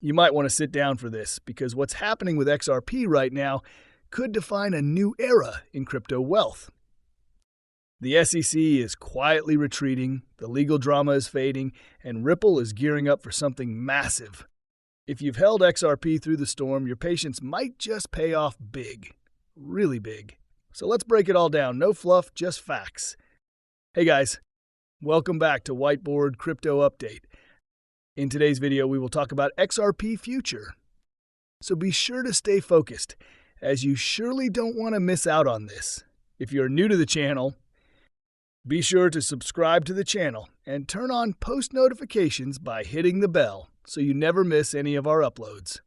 You might want to sit down for this, because what's happening with XRP right now could define a new era in crypto wealth. The SEC is quietly retreating, the legal drama is fading, and Ripple is gearing up for something massive. If you've held XRP through the storm, your patience might just pay off big. Really big. So let's break it all down. No fluff, just facts. Hey guys, welcome back to Whiteboard Crypto Update. In today's video, we will talk about XRP future. So be sure to stay focused, as you surely don't want to miss out on this. If you're new to the channel, be sure to subscribe to the channel and turn on post notifications by hitting the bell so you never miss any of our uploads.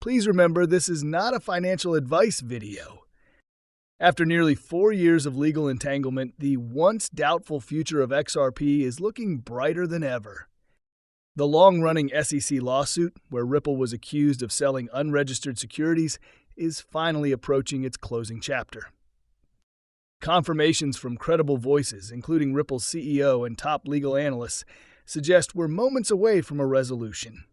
Please remember, this is not a financial advice video. After nearly 4 years of legal entanglement, the once doubtful future of XRP is looking brighter than ever. The long-running SEC lawsuit, where Ripple was accused of selling unregistered securities, is finally approaching its closing chapter. Confirmations from credible voices, including Ripple's CEO and top legal analysts, suggest we're moments away from a resolution.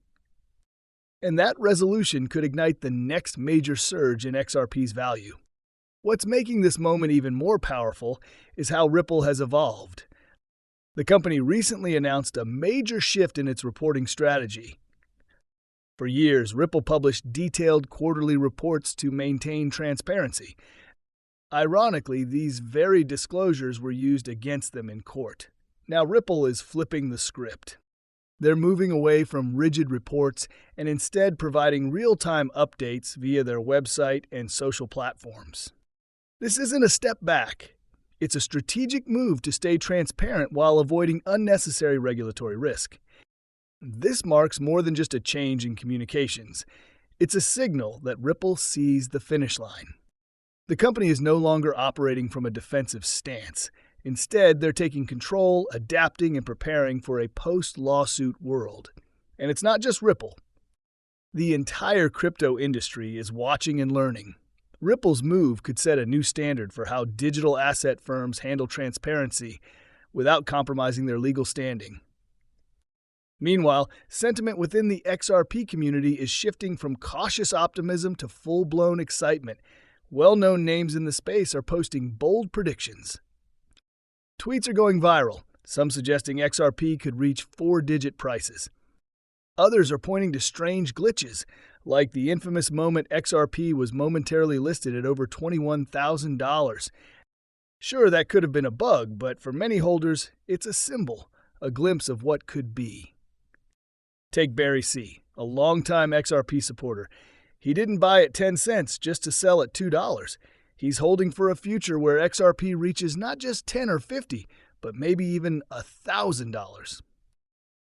And that resolution could ignite the next major surge in XRP's value. What's making this moment even more powerful is how Ripple has evolved. The company recently announced a major shift in its reporting strategy. For years, Ripple published detailed quarterly reports to maintain transparency. Ironically, these very disclosures were used against them in court. Now Ripple is flipping the script. They're moving away from rigid reports and instead providing real-time updates via their website and social platforms. This isn't a step back. It's a strategic move to stay transparent while avoiding unnecessary regulatory risk. This marks more than just a change in communications. It's a signal that Ripple sees the finish line. The company is no longer operating from a defensive stance. Instead, they're taking control, adapting, and preparing for a post-lawsuit world. And it's not just Ripple. The entire crypto industry is watching and learning. Ripple's move could set a new standard for how digital asset firms handle transparency without compromising their legal standing. Meanwhile, sentiment within the XRP community is shifting from cautious optimism to full-blown excitement. Well-known names in the space are posting bold predictions. Tweets are going viral, some suggesting XRP could reach 4-digit prices. Others are pointing to strange glitches, like the infamous moment XRP was momentarily listed at over $21,000. Sure, that could have been a bug, but for many holders, it's a symbol, a glimpse of what could be. Take Barry C., a longtime XRP supporter. He didn't buy at 10 cents just to sell at $2. He's holding for a future where XRP reaches not just 10 or 50, but maybe even $1,000.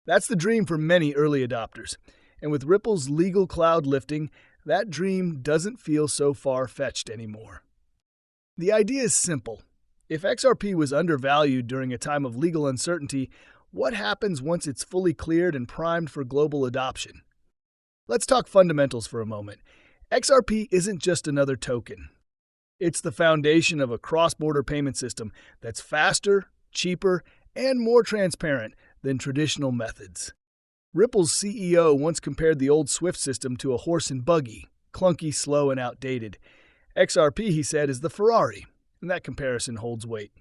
That's the dream for many early adopters. And with Ripple's legal cloud lifting, that dream doesn't feel so far-fetched anymore. The idea is simple. If XRP was undervalued during a time of legal uncertainty, what happens once it's fully cleared and primed for global adoption? Let's talk fundamentals for a moment. XRP isn't just another token. It's the foundation of a cross-border payment system that's faster, cheaper, and more transparent than traditional methods. Ripple's CEO once compared the old SWIFT system to a horse and buggy, clunky, slow, and outdated. XRP, he said, is the Ferrari, and that comparison holds weight.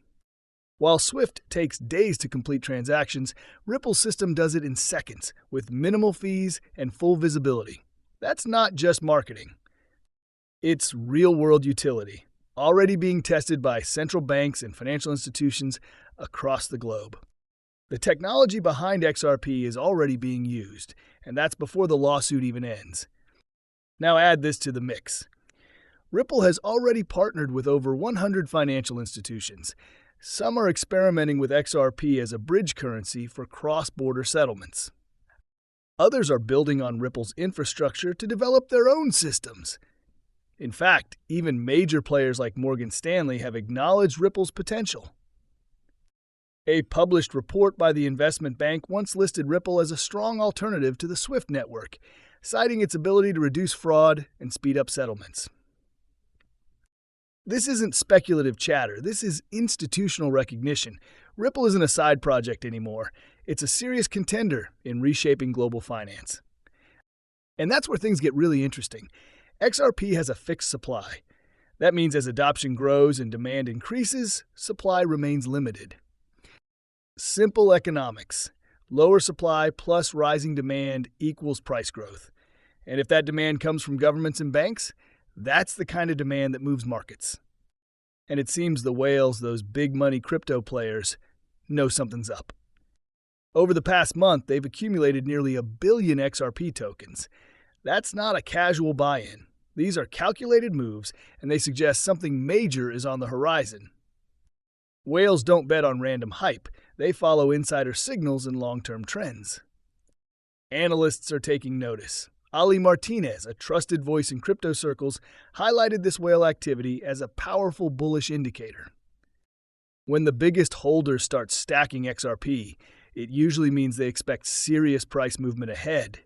While SWIFT takes days to complete transactions, Ripple's system does it in seconds, with minimal fees and full visibility. That's not just marketing. It's real-world utility, already being tested by central banks and financial institutions across the globe. The technology behind XRP is already being used, and that's before the lawsuit even ends. Now add this to the mix. Ripple has already partnered with over 100 financial institutions. Some are experimenting with XRP as a bridge currency for cross-border settlements. Others are building on Ripple's infrastructure to develop their own systems. In fact, even major players like Morgan Stanley have acknowledged Ripple's potential. A published report by the investment bank once listed Ripple as a strong alternative to the SWIFT network, citing its ability to reduce fraud and speed up settlements. This isn't speculative chatter. This is institutional recognition. Ripple isn't a side project anymore. It's a serious contender in reshaping global finance. And that's where things get really interesting. XRP has a fixed supply. That means as adoption grows and demand increases, supply remains limited. Simple economics. Lower supply plus rising demand equals price growth. And if that demand comes from governments and banks, that's the kind of demand that moves markets. And it seems the whales, those big money crypto players, know something's up. Over the past month, they've accumulated nearly 1 billion XRP tokens. That's not a casual buy-in. These are calculated moves, and they suggest something major is on the horizon. Whales don't bet on random hype. They follow insider signals and long-term trends. Analysts are taking notice. Ali Martinez, a trusted voice in crypto circles, highlighted this whale activity as a powerful bullish indicator. When the biggest holders start stacking XRP, it usually means they expect serious price movement ahead.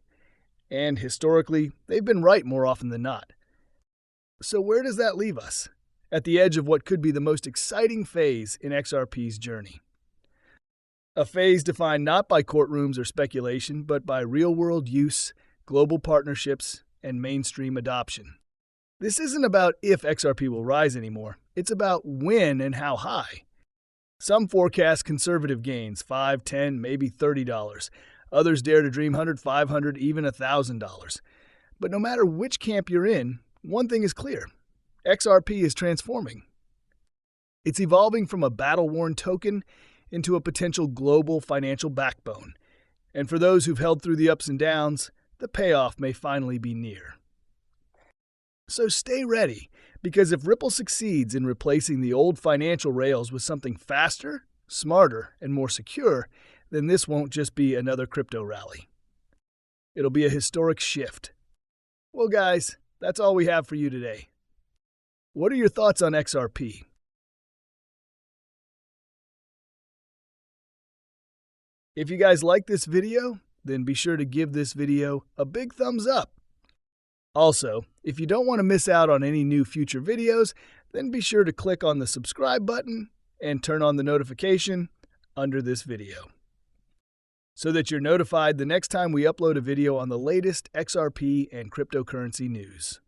And historically, they've been right more often than not. So where does that leave us? At the edge of what could be the most exciting phase in XRP's journey. A phase defined not by courtrooms or speculation, but by real-world use, global partnerships, and mainstream adoption. This isn't about if XRP will rise anymore. It's about when and how high. Some forecast conservative gains, $5, $10, maybe $30. Others dare to dream $100, $500, even $1,000. But no matter which camp you're in, one thing is clear. XRP is transforming. It's evolving from a battle-worn token into a potential global financial backbone. And for those who've held through the ups and downs, the payoff may finally be near. So stay ready, because if Ripple succeeds in replacing the old financial rails with something faster, smarter, and more secure, then this won't just be another crypto rally. It'll be a historic shift. Well, guys, that's all we have for you today. What are your thoughts on XRP? If you guys like this video, then be sure to give this video a big thumbs up. Also, if you don't want to miss out on any new future videos, then be sure to click on the subscribe button and turn on the notification under this video, so that you're notified the next time we upload a video on the latest XRP and cryptocurrency news.